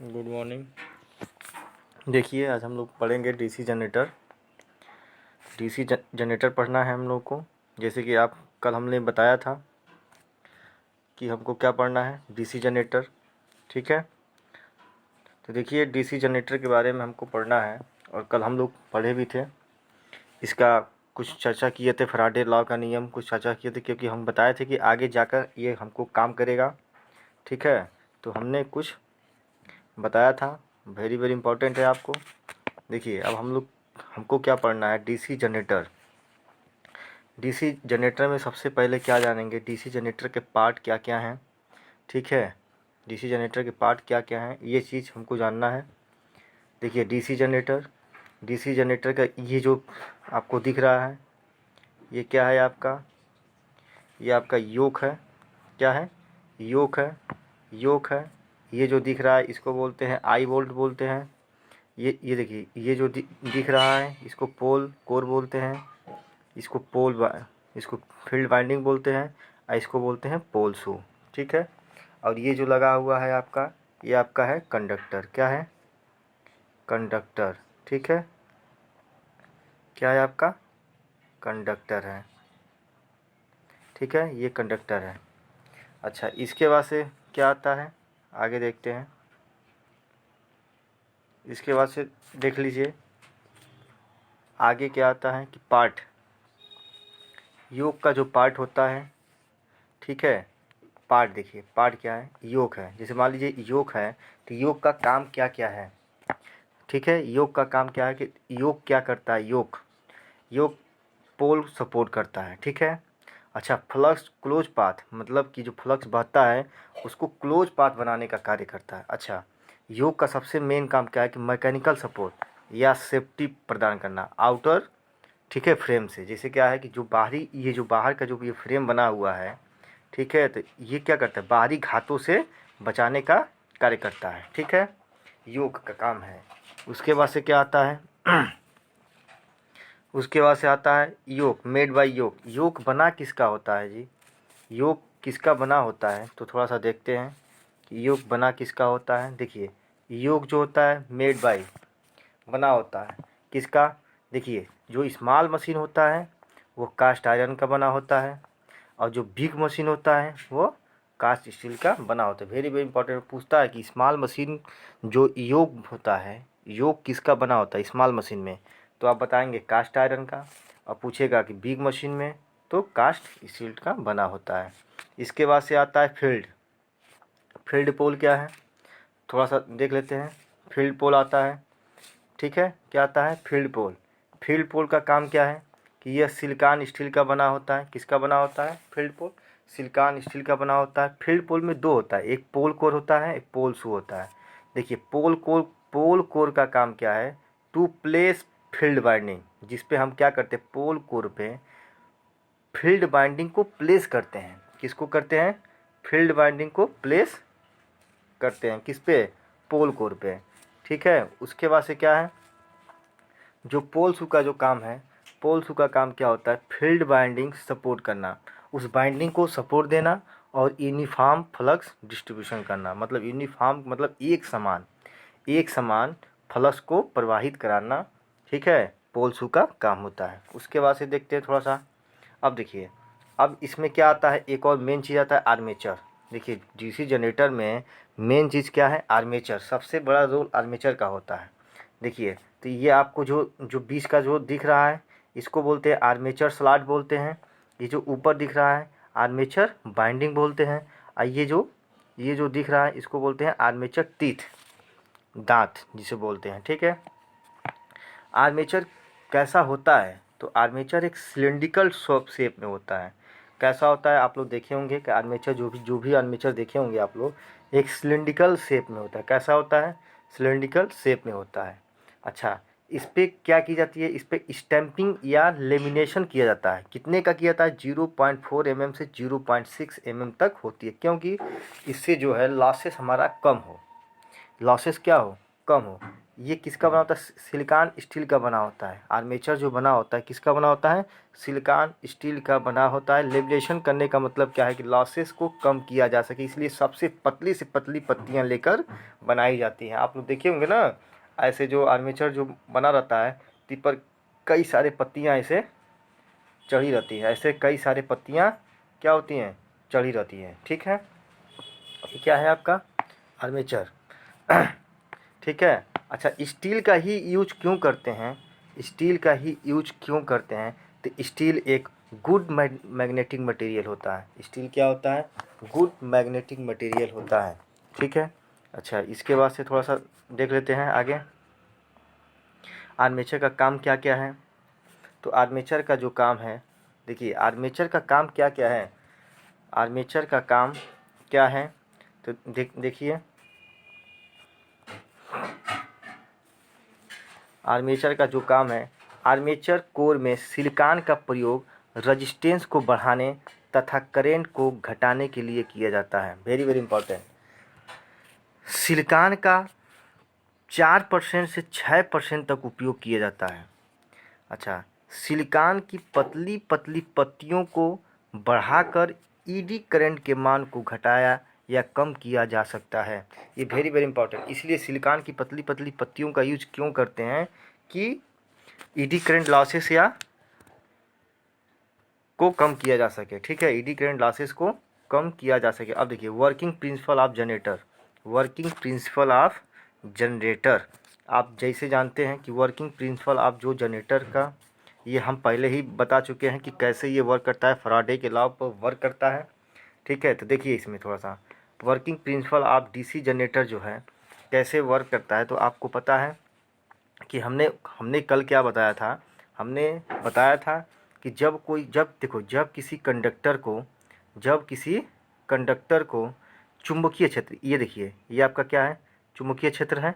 Good morning. देखिए, आज हम लोग पढ़ेंगे डीसी जनरेटर। डीसी जनरेटर पढ़ना है हम लोग को। जैसे कि आप कल हमने बताया था कि हमको क्या पढ़ना है, डीसी जनरेटर। ठीक है, तो देखिए डीसी जनरेटर के बारे में हमको पढ़ना है और कल हम लोग पढ़े भी थे। इसका कुछ चर्चा किए थे, फैराडे लॉ का नियम कुछ चर्चा किए थे, क्योंकि हम बताए थे कि आगे जाकर ये हमको काम करेगा। ठीक है, तो हमने कुछ बताया था, वेरी वेरी इंपॉर्टेंट है आपको। देखिए अब हमको क्या पढ़ना है, डीसी जनरेटर। डीसी जनरेटर में सबसे पहले क्या जानेंगे, डीसी जनरेटर के पार्ट क्या क्या हैं। ठीक है, डीसी जनरेटर के पार्ट क्या क्या हैं, ये चीज़ हमको जानना है। देखिए डीसी जनरेटर का ये जो आपको दिख रहा है, ये क्या है आपका, ये आपका योक है। क्या है, योक है, योक है। ये जो दिख रहा है इसको बोलते हैं आई वोल्ट बोलते हैं। ये देखिए, ये जो दिख रहा है इसको पोल कोर बोलते हैं, इसको फील्ड वाइंडिंग बोलते हैं और इसको बोलते हैं पोल शू। ठीक है, और ये जो लगा हुआ है आपका, ये आपका है कंडक्टर। क्या है, कंडक्टर। ठीक है, क्या है आपका, कंडक्टर है। ठीक है, ये कंडक्टर है। अच्छा, इसके बाद से क्या आता है, आगे देखते हैं। इसके बाद से देख लीजिए आगे क्या आता है कि पार्ट, योक का जो पार्ट होता है। ठीक है, पार्ट देखिए, पार्ट क्या है, योक है। जैसे मान लीजिए योक है, तो योक का काम क्या क्या है। ठीक है, योक का काम क्या है कि योक क्या करता है, योक योक पोल सपोर्ट करता है। ठीक है, अच्छा, फ्लक्स क्लोज पाथ, मतलब कि जो फ्लक्स बहता है उसको क्लोज पाथ बनाने का कार्य करता है। अच्छा, योक का सबसे मेन काम क्या है कि मैकेनिकल सपोर्ट या सेफ्टी प्रदान करना आउटर, ठीक है, फ्रेम से। जैसे क्या है कि जो बाहरी, ये जो बाहर का जो ये फ्रेम बना हुआ है, ठीक है, तो ये क्या करता है, बाहरी घातों से बचाने का कार्य करता है। ठीक है, योक का काम है। उसके बाद से क्या आता है उसके बाद से आता है योक, मेड बाय योक। योक बना किसका होता है जी, योक किसका बना होता है, तो थोड़ा सा देखते हैं कि योक बना किसका होता है। देखिए, योक जो होता है मेड बाय, बना होता है किसका। देखिए, जो स्मॉल मशीन होता है वो कास्ट आयरन का बना होता है, और जो बिग मशीन होता है वो कास्ट स्टील का बना होता है। वेरी वेरी इंपॉर्टेंट, पूछता है कि स्मॉल मशीन जो योक होता है, योक किसका बना होता है स्मॉल मशीन में, तो आप बताएंगे कास्ट आयरन का। और पूछेगा कि बिग मशीन में, तो कास्ट स्टील का बना होता है। इसके बाद से आता है फील्ड। फील्ड पोल क्या है, थोड़ा सा देख लेते हैं। फील्ड पोल आता है, ठीक है, क्या आता है, फील्ड पोल। फील्ड पोल का काम क्या है कि यह सिलिकॉन स्टील का बना होता है। किसका बना होता है, फील्ड पोल सिलिकॉन स्टील का बना होता है। फील्ड पोल में दो होता है, एक पोल कोर होता है, एक पोल शू होता है। देखिए, पोल कोर का काम क्या है, टू प्लेस फील्ड बाइंडिंग, जिस पे हम क्या करते हैं, पोल कोर पे फील्ड बाइंडिंग को प्लेस करते हैं। किसको करते हैं, फील्ड बाइंडिंग को प्लेस करते हैं, किस पे, पोल कोर पे। ठीक है, उसके बाद से क्या है, जो पोल शू का जो काम है, पोल शू का काम क्या होता है, फील्ड बाइंडिंग सपोर्ट करना, उस बाइंडिंग को सपोर्ट देना और यूनिफॉर्म फ्लक्स डिस्ट्रीब्यूशन करना। मतलब यूनिफॉर्म मतलब एक समान फ्लक्स को प्रवाहित कराना। ठीक है, पोल शू का काम होता है। उसके बाद से देखते हैं थोड़ा सा। अब देखिए, अब इसमें क्या आता है, एक और मेन चीज़ आता है आर्मेचर। देखिए, डीसी जनरेटर में मेन चीज़ क्या है, आर्मेचर। सबसे बड़ा रोल आर्मेचर का होता है। देखिए, तो ये आपको जो जो बीच का जो दिख रहा है इसको बोलते हैं आर्मेचर स्लॉट बोलते हैं। ये जो ऊपर दिख रहा है आर्मेचर बाइंडिंग बोलते हैं। और ये जो दिख रहा है इसको बोलते हैं आर्मेचर टीथ, दांत जिसे बोलते हैं। ठीक है, आर्मेचर कैसा होता है, तो आर्मेचर एक सिलेंड्रिकल शेप में होता है। कैसा होता है, आप लोग देखे होंगे कि आर्मेचर जो भी आर्मेचर देखे होंगे आप लोग, एक सिलेंड्रिकल शेप में होता है। कैसा होता है, सिलेंड्रिकल शेप में होता है। अच्छा, इस पर क्या की जाती है, इस पर स्टैंपिंग या लेमिनेशन किया जाता है। कितने का किया जाता है, 0.4 mm से 0.6 mm तक होती है, क्योंकि इससे जो है लॉसेस हमारा कम हो। लॉसेस क्या हो, कम हो। ये किसका बना होता है? सिलिकॉन स्टील का बना होता है। आर्मेचर जो बना होता है किसका बना होता है? सिलिकॉन स्टील का बना होता है। लेवलेशन करने का मतलब क्या है कि लॉसेस को कम किया जा सके, इसलिए सबसे पतली से पतली पत्तियां लेकर बनाई जाती हैं। आप लोग देखे होंगे ना, ऐसे जो आर्मेचर जो बना रहता है ती पर कई सारे पत्तियां ऐसे चढ़ी रहती है, ऐसे कई सारे पत्तियां क्या होती हैं? चढ़ी रहती हैं। ठीक है, ये क्या है आपका? आर्मेचर। ठीक है। अच्छा, स्टील का ही यूज क्यों करते हैं? स्टील का ही यूज क्यों करते हैं? तो स्टील एक गुड मैग्नेटिक मटेरियल होता है। स्टील क्या होता है? गुड मैग्नेटिक मटेरियल होता है। ठीक है। अच्छा, इसके बाद से थोड़ा सा देख लेते हैं आगे आर्मेचर का काम क्या क्या है। तो आर्मेचर का जो काम है, देखिए आर्मेचर का काम क्या क्या है। आर्मेचर का काम क्या है तो देखिए आर्मेचर का जो काम है, आर्मेचर कोर में सिलिकॉन का प्रयोग रजिस्टेंस को बढ़ाने तथा करंट को घटाने के लिए किया जाता है। Very very important. सिलिकॉन का 4% से 6% तक उपयोग किया जाता है। अच्छा, सिलिकॉन की पतली पतली पत्तियों को बढ़ाकर ईडी करंट के मान को घटाया या कम किया जा सकता है। ये वेरी वेरी इंपॉर्टेंट। इसलिए सिलिकॉन की पतली पतली पत्तियों का यूज क्यों करते हैं कि ईडी करंट लॉसेस या को कम किया जा सके। ठीक है, ईडी करंट लॉसेस को कम किया जा सके। अब देखिए working principle of generator. Working principle of generator, आप जैसे जानते हैं कि वर्किंग प्रिंसिपल ऑफ जो जनरेटर का, ये हम पहले ही बता चुके हैं कि कैसे ये वर्क करता है, फैराडे के लॉ पर वर्क करता है। ठीक है, तो देखिए इसमें थोड़ा सा working principle of DC generator जो है कैसे वर्क करता है। तो आपको पता है कि हमने कल क्या बताया था? हमने बताया था कि जब किसी कंडक्टर को चुंबकीय क्षेत्र, ये देखिए ये आपका क्या है? चुंबकीय क्षेत्र है।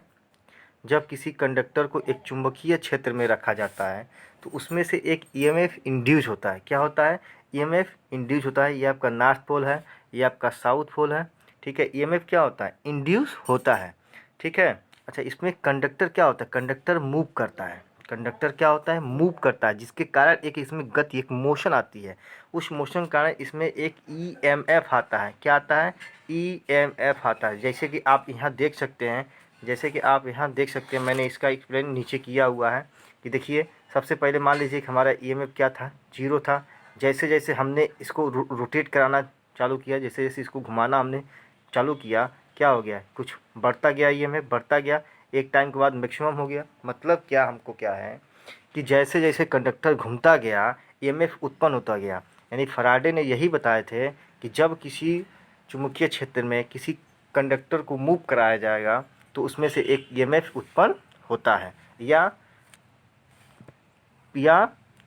जब किसी कंडक्टर को एक चुंबकीय क्षेत्र में रखा जाता है तो उसमें से एक ईएमएफ इंड्यूस होता है। क्या होता है? ईएमएफ इंड्यूस होता है। ये आपका नॉर्थ पोल है, ये आपका साउथ पोल है। ठीक है, ईएमएफ क्या होता है? इंड्यूस होता है। ठीक है। अच्छा, इसमें कंडक्टर क्या होता है? कंडक्टर मूव करता है। कंडक्टर क्या होता है? मूव करता है, जिसके कारण एक इसमें गति, एक मोशन आती है। उस मोशन के कारण इसमें एक ईएमएफ आता है। क्या आता है? ईएमएफ आता है। जैसे कि आप यहाँ देख सकते हैं, मैंने इसका एक्सप्लेन नीचे किया हुआ है कि देखिए सबसे पहले मान लीजिए कि हमारा ईएमएफ क्या था? 0 था। जैसे जैसे हमने इसको रोटेट कराना चालू किया, जैसे जैसे इसको घुमाना हमने चालू किया, क्या हो गया? कुछ बढ़ता गया, ईएमएफ बढ़ता गया, एक टाइम के बाद मैक्सिमम हो गया। मतलब क्या, हमको क्या है कि जैसे जैसे कंडक्टर घूमता गया ईएमएफ उत्पन्न होता गया। यानी फैराडे ने यही बताए थे कि जब किसी चुंबकीय क्षेत्र में किसी कंडक्टर को मूव कराया जाएगा तो उसमें से एक ईएमएफ उत्पन्न होता है, या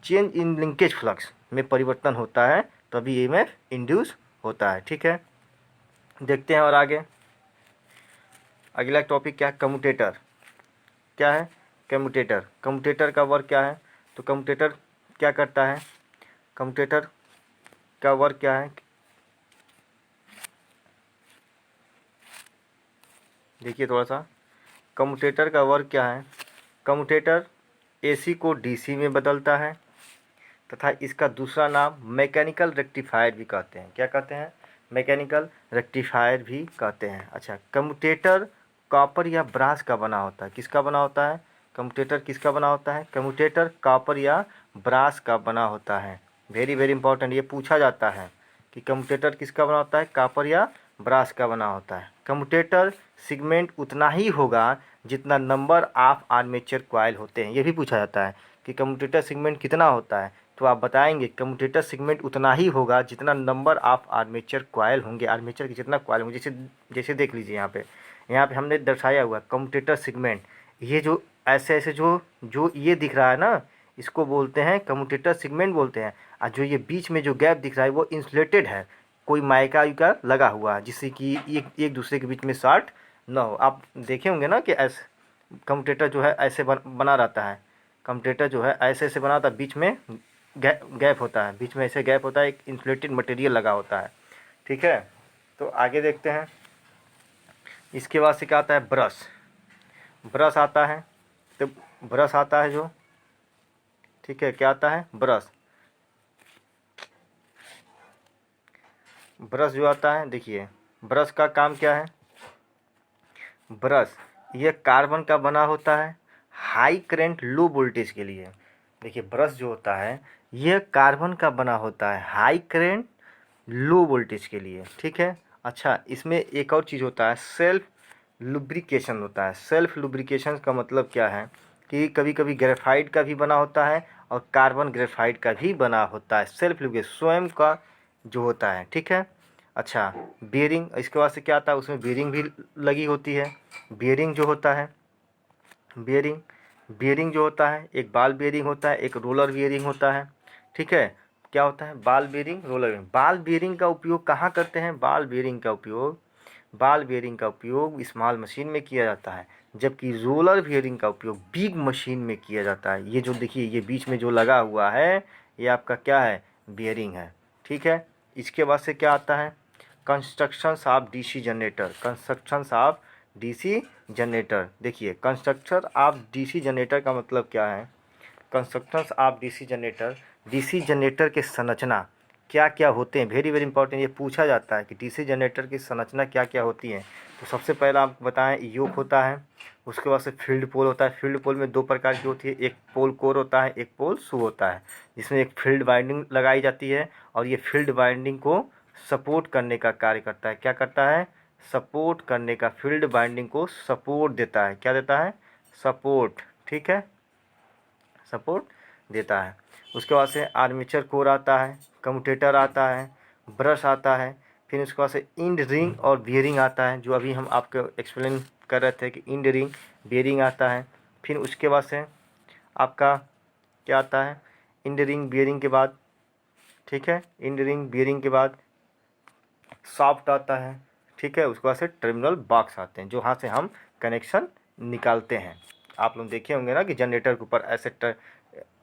चेंज इन लिंकेज फ्लक्स में परिवर्तन होता है, तभी ईएमएफ इंड्यूस होता है। ठीक है, देखते हैं और आगे अगला टॉपिक क्या है? कम्यूटेटर। क्या है? कम्यूटेटर। कम्यूटेटर का वर्क क्या है? तो कम्यूटेटर क्या करता है? कम्यूटेटर का वर्क क्या है? देखिए थोड़ा सा कम्यूटेटर का वर्क क्या है। कम्यूटेटर एसी को डीसी में बदलता है तथा इसका दूसरा नाम मैकेनिकल रेक्टिफायर भी कहते हैं। क्या कहते हैं? मैकेनिकल रेक्टिफायर भी कहते हैं। अच्छा, कम्यूटेटर कॉपर या ब्रास का बना होता है। किसका बना होता है? कम्यूटेटर किसका बना होता है? कम्यूटेटर कॉपर या ब्रास का बना होता है। वेरी वेरी इंपॉर्टेंट, ये पूछा जाता है कि कम्यूटेटर किसका बना होता है? कॉपर या ब्रास का बना होता है। कम्यूटेटर सेगमेंट उतना ही होगा जितना नंबर ऑफ आर्मेचर कॉइल होते हैं। ये भी पूछा जाता है कि कम्यूटेटर सेगमेंट कितना होता है, तो आप बताएंगे कम्यूटेटर सेगमेंट उतना ही होगा जितना नंबर ऑफ आर्मेचर कॉइल होंगे। आर्मेचर के जितना कॉइल होंगे, जैसे जैसे देख लीजिए यहाँ पे हमने दर्शाया हुआ कम्यूटेटर सेगमेंट। ये जो ऐसे ऐसे जो ये दिख रहा है ना, इसको बोलते हैं कम्यूटेटर सेगमेंट बोलते हैं। और जो ये बीच में जो गैप दिख रहा है वो इंसुलेटेड है, कोई माइका उइका लगा हुआ है, जिससे कि एक दूसरे के बीच में शॉर्ट ना हो। आप देखे होंगे ना कि ऐसे कम्यूटेटर जो है ऐसे बना रहता है। कम्यूटेटर जो है ऐसे ऐसे बना होता है, बीच में गैप होता है, बीच में ऐसे गैप होता है, एक इंसुलेटेड मटेरियल लगा होता है। ठीक है, तो आगे देखते हैं। इसके बाद से क्या आता है? ब्रश। ब्रश आता है, तो ब्रश आता है जो, ठीक है, क्या आता है, ब्रश। ब्रश जो आता है, देखिए ब्रश का काम क्या है, ब्रश ये कार्बन का बना होता है हाई करंट लो वोल्टेज के लिए। देखिए ब्रश जो होता है यह कार्बन का बना होता है हाई करंट लो वोल्टेज के लिए, ठीक है। अच्छा, इसमें एक और चीज़ होता है, सेल्फ लुब्रिकेशन होता है। सेल्फ लुब्रिकेशन का मतलब क्या है कि कभी कभी ग्रेफाइट का भी बना होता है और कार्बन ग्रेफाइट का भी बना होता है। सेल्फ लुब्रिकेशन स्वयं का जो होता है, ठीक है। अच्छा, बियरिंग, इसके बाद से क्या आता है, उसमें बियरिंग भी लगी होती है। बियरिंग जो होता है, बियरिंग बियरिंग जो होता है, एक बाल बियरिंग होता है, एक रोलर बियरिंग होता है, ठीक है। क्या होता है, बाल बियरिंग, रोलर बियरिंग। बाल बियरिंग का उपयोग कहाँ करते हैं, बाल बियरिंग का उपयोग स्मॉल मशीन में किया जाता है, जबकि रोलर बियरिंग का उपयोग बिग मशीन में किया जाता है। ये जो देखिए ये बीच में जो लगा हुआ है ये आपका क्या है, बियरिंग है, ठीक है। इसके बाद से क्या आता है, constructions of DC generator. Constructions of DC generator, देखिए कंस्ट्रक्शन ऑफ डीसी जनरेटर का मतलब क्या है, constructions of DC generator, DC generator के संरचना क्या क्या होते हैं, वेरी वेरी इंपॉर्टेंट, ये पूछा जाता है कि डीसी जनरेटर की संरचना क्या क्या होती है। तो सबसे पहला आप बताएं, योक होता है, उसके बाद से फील्ड पोल होता है। फील्ड पोल में दो प्रकार की होती है, एक पोल कोर होता है, एक पोल शू होता है, जिसमें एक फील्ड वाइंडिंग लगाई जाती है और ये फील्ड वाइंडिंग को सपोर्ट करने का कार्य करता है। क्या करता है, सपोर्ट करने का, फील्ड वाइंडिंग को सपोर्ट देता है। क्या देता है, सपोर्ट, ठीक है, सपोर्ट देता है। उसके बाद से आर्मेचर कोर आता है, कम्यूटेटर आता है, ब्रश आता है, फिर उसके बाद से इंड रिंग और बियरिंग आता है, जो अभी हम आपको एक्सप्लेन कर रहे थे कि इंड रिंग बियरिंग आता है। फिर उसके बाद से आपका क्या आता है, इंड रिंग बियरिंग के बाद, ठीक है, इंड रिंग बियरिंग के बाद सॉफ्ट आता है, ठीक है। उसके बाद से टर्मिनल बॉक्स आते हैं, जो वहाँ से हम कनेक्शन निकालते हैं। आप लोग देखे होंगे ना कि जनरेटर के ऊपर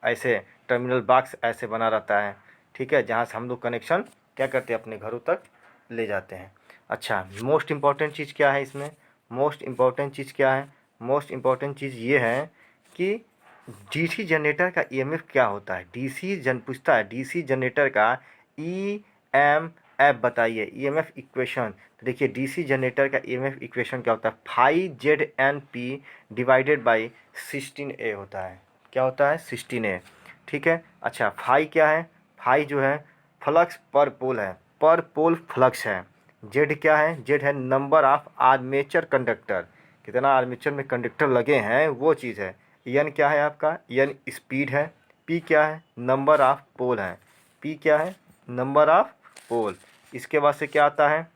ऐसे टर्मिनल बॉक्स ऐसे बना रहता है, ठीक है, जहाँ से हम लोग कनेक्शन क्या करते हैं, अपने घरों तक ले जाते हैं। अच्छा, मोस्ट इम्पॉर्टेंट चीज़ क्या है इसमें, मोस्ट इम्पॉर्टेंट चीज़ क्या है, मोस्ट इम्पॉर्टेंट चीज़ ये है कि डीसी जनरेटर का ईएमएफ क्या होता है। पूछता है डीसी जनरेटर का ईएमएफ बताइए, ईएमएफ इक्वेशन। तो देखिए डीसी जनरेटर का ईएमएफ इक्वेशन क्या होता है, 5ZNP डिवाइडेड बाई 16A होता है। क्या होता है, 16A, ठीक है। अच्छा, फाई क्या है, फाई जो है फ्लक्स पर पोल है, पर पोल फ्लक्स है। जेड क्या है, जेड है नंबर ऑफ आर्मेचर कंडक्टर, कितना आर्मेचर में कंडक्टर लगे हैं वो चीज़ है। एन क्या है आपका, एन स्पीड है। पी क्या है, नंबर ऑफ पोल है, पी क्या है, नंबर ऑफ पोल। इसके बाद से क्या आता है,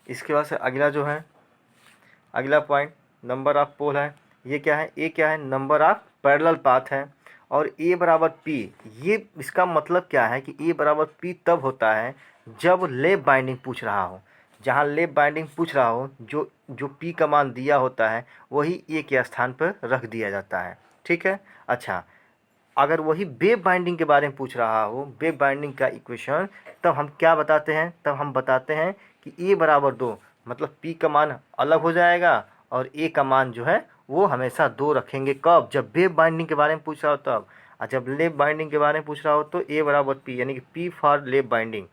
इसके बाद से अगला जो है, अगला पॉइंट नंबर ऑफ पोल है। ये क्या है, ए क्या है, नंबर ऑफ पैरेलल पाथ है। और ए बराबर पी, ये इसका मतलब क्या है कि ए बराबर पी तब होता है जब लैप बाइंडिंग पूछ रहा हो। जहाँ लैप बाइंडिंग पूछ रहा हो, जो जो पी का मान दिया होता है वही ए के स्थान पर रख दिया जाता है, ठीक है। अच्छा, अगर वही वेव बाइंडिंग के बारे में पूछ रहा हो, वेव बाइंडिंग का इक्वेशन, तब हम क्या बताते हैं, तब हम बताते हैं कि ए बराबर 2, मतलब पी का मान अलग हो जाएगा और ए का मान जो है वो हमेशा 2 रखेंगे। कब, जब वेव बाइंडिंग के बारे में पूछ रहा हो तब। और जब लेप बाइंडिंग के बारे में पूछ रहा हो तो ए बराबर पी, यानी कि पी फॉर लेप बाइंडिंग,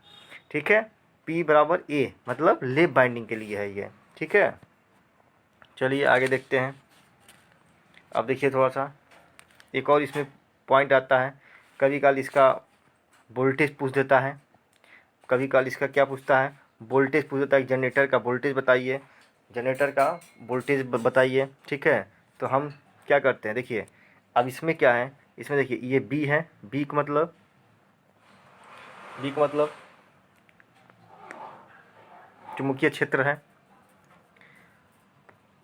ठीक है। पी बराबर ए मतलब लेप बाइंडिंग के लिए है ये, ठीक है। चलिए आगे देखते हैं। अब देखिए थोड़ा सा एक और इसमें पॉइंट आता है, कभी काल इसका वोल्टेज पूछ देता है, कभी काल इसका क्या पूछता है, वोल्टेज पूछ देता है। जनरेटर का वोल्टेज बताइए, जनरेटर का वोल्टेज बताइए, ठीक है। तो हम क्या करते हैं, देखिए अब इसमें क्या है, इसमें देखिए ये बी है, बी का मतलब, बी का मतलब चुंबकीय क्षेत्र है,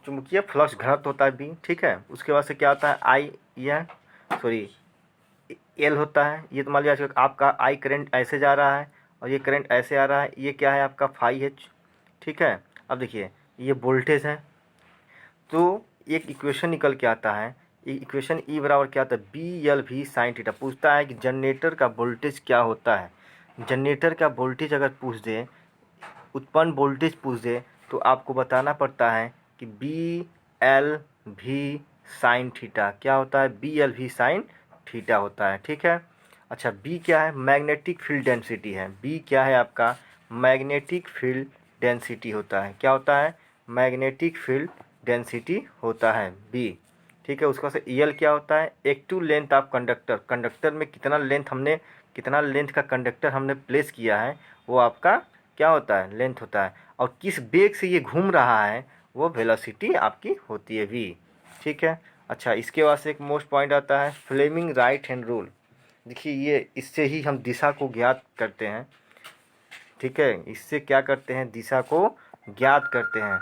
चुंबकीय फ्लक्स घनत्व होता है बी, ठीक है। उसके बाद से क्या आता है, आई, यह सॉरी एल होता है। ये तो मान लीजिए आपका आई करंट ऐसे जा रहा है और ये करंट ऐसे आ रहा है, ये क्या है आपका फाई एच, ठीक है। अब देखिए ये वोल्टेज है, तो एक इक्वेशन निकल के आता है, इक्वेशन ई बराबर क्या आता है, बी एल भी साइन थीटा। पूछता है कि जनरेटर का वोल्टेज क्या होता है। जनरेटर का वोल्टेज अगर पूछ दे, उत्पन्न वोल्टेज पूछ दे, तो आपको बताना पड़ता है कि B L V sine theta, क्या होता है, B L V sine theta होता है, ठीक है। अच्छा बी क्या है, मैग्नेटिक फील्ड डेंसिटी है, बी क्या है आपका, मैग्नेटिक फील्ड डेंसिटी होता है, क्या होता है, मैग्नेटिक फील्ड डेंसिटी होता है बी, ठीक है। उसका से ईल क्या होता है, active length of conductor, conductor में कितना लेंथ का कंडक्टर हमने प्लेस किया है वो आपका क्या होता है, लेंथ होता है। और किस वेग से ये घूम रहा है वो वेलोसिटी आपकी होती है वी, ठीक है। अच्छा इसके बाद से एक मोस्ट पॉइंट आता है फ्लेमिंग राइट हैंड रूल। देखिए ये इससे ही हम दिशा को ज्ञात करते हैं, ठीक है, इससे क्या करते हैं, दिशा को ज्ञात करते हैं।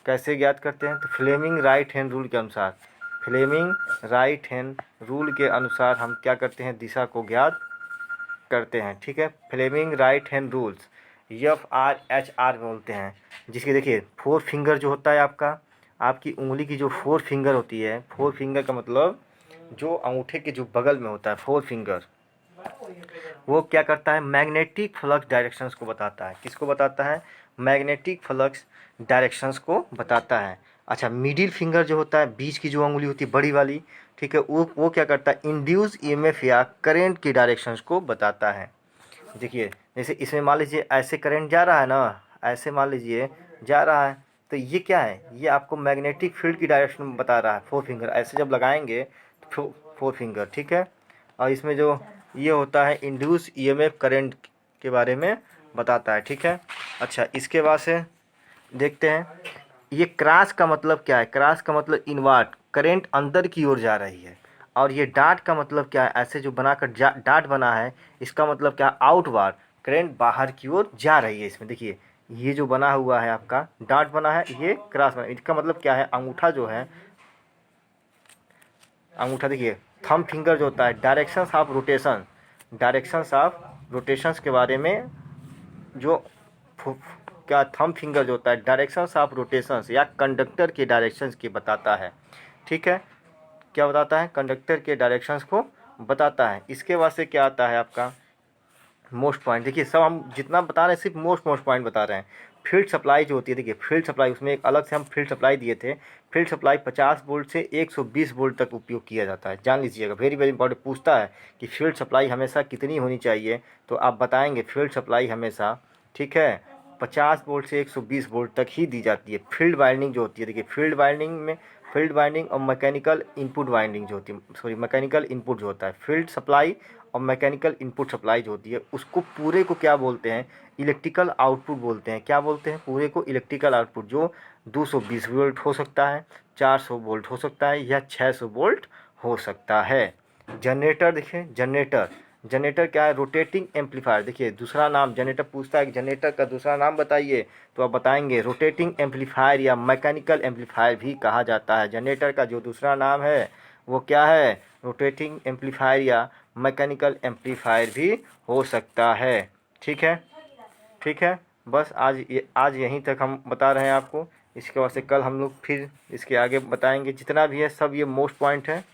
कैसे ज्ञात करते हैं, तो फ्लेमिंग राइट हैंड रूल के अनुसार, फ्लेमिंग राइट हैंड रूल के अनुसार हम क्या करते हैं, दिशा को ज्ञात करते हैं, ठीक है। Fleming right hand rules FRHR बोलते हैं, जिसके देखिए 4 फिंगर जो होता है आपकी उंगली की जो 4 फिंगर होती है, 4 फिंगर का मतलब जो अंगूठे के जो बगल में होता है 4 फिंगर, वो क्या करता है, मैग्नेटिक फ्लक्स डायरेक्शंस को बताता है, किसको बताता है, मैग्नेटिक फ्लक्स डायरेक्शंस को बताता है। अच्छा मिडिल फिंगर जो होता है, बीच की जो उंगली होती है बड़ी वाली, ठीक है, वो क्या करता है, इंड्यूस ईएमएफ या करंट की डायरेक्शंस को बताता है। देखिए जैसे इसमें मान लीजिए ऐसे करंट जा रहा है ना, ऐसे मान लीजिए जा रहा है, तो ये क्या है, ये आपको मैग्नेटिक फील्ड की डायरेक्शन बता रहा है। 4 फिंगर ऐसे जब लगाएंगे तो 4 फिंगर, ठीक है। और इसमें जो ये होता है इंड्यूस ईएमएफ करंट के बारे में बताता है, ठीक है। अच्छा इसके बाद से देखते हैं ये क्रॉस का मतलब क्या है, क्रॉस का मतलब इनवर्ट, करंट अंदर की ओर जा रही है। और ये डाट का मतलब क्या है, ऐसे जो बनाकर डाट बना है, इसका मतलब क्या है, आउटवर्ड, करंट बाहर की ओर जा रही है। इसमें देखिए ये जो बना हुआ है आपका डाट बना है, ये क्रॉस बना, इसका मतलब क्या है, अंगूठा जो है, अंगूठा देखिए थंब फिंगर जो होता है, directions of rotation, directions of rotations के बारे में जो क्या थंब फिंगर जो होता है डायरेक्शंस ऑफ रोटेशंस या कंडक्टर के डायरेक्शंस की बताता है, ठीक है। क्या बताता है, कंडक्टर के डायरेक्शंस को बताता है। इसके बाद से क्या आता है आपका मोस्ट पॉइंट, देखिए सब हम जितना बता रहे हैं सिर्फ मोस्ट पॉइंट बता रहे हैं। फील्ड सप्लाई जो होती है, देखिए फील्ड सप्लाई, उसमें एक अलग से हम फील्ड सप्लाई दिए थे। फील्ड सप्लाई 50 वोल्ट से 120 वोल्ट तक उपयोग किया जाता है, जान लीजिएगा, वेरी वेरी इंपॉर्टेंट। पूछता है कि फील्ड सप्लाई हमेशा कितनी होनी चाहिए, तो आप बताएंगे फील्ड सप्लाई हमेशा, ठीक है, 50 वोल्ट से 120 वोल्ट तक ही दी जाती है। फील्ड वाइंडिंग जो होती है, देखिए फील्ड वाइंडिंग और मैकेनिकल इनपुट वाइंडिंग जो होती है, सॉरी मैकेनिकल इनपुट जो होता है, फील्ड सप्लाई और मैकेनिकल इनपुट सप्लाई जो होती है, उसको पूरे को क्या बोलते हैं, इलेक्ट्रिकल आउटपुट बोलते हैं। क्या बोलते हैं, पूरे को इलेक्ट्रिकल आउटपुट, जो 220 वोल्ट हो सकता है, 400 वोल्ट हो सकता है या 600 वोल्ट हो सकता है। जनरेटर देखिए, जनरेटर क्या है, रोटेटिंग एम्पलीफायर। देखिए दूसरा नाम जनरेटर पूछता है कि जनरेटर का दूसरा नाम बताइए, तो आप बताएंगे रोटेटिंग एम्पलीफायर या मैकेनिकल एम्पलीफायर भी कहा जाता है। जनरेटर का जो दूसरा नाम है वो क्या है, रोटेटिंग एम्पलीफायर या मैकेनिकल एम्पलीफायर भी हो सकता है, ठीक है, ठीक है। बस आज यहीं तक हम बता रहे हैं आपको। इसके बाद से कल हम लोग फिर इसके आगे बताएंगे, जितना भी है सब ये मोस्ट पॉइंट है।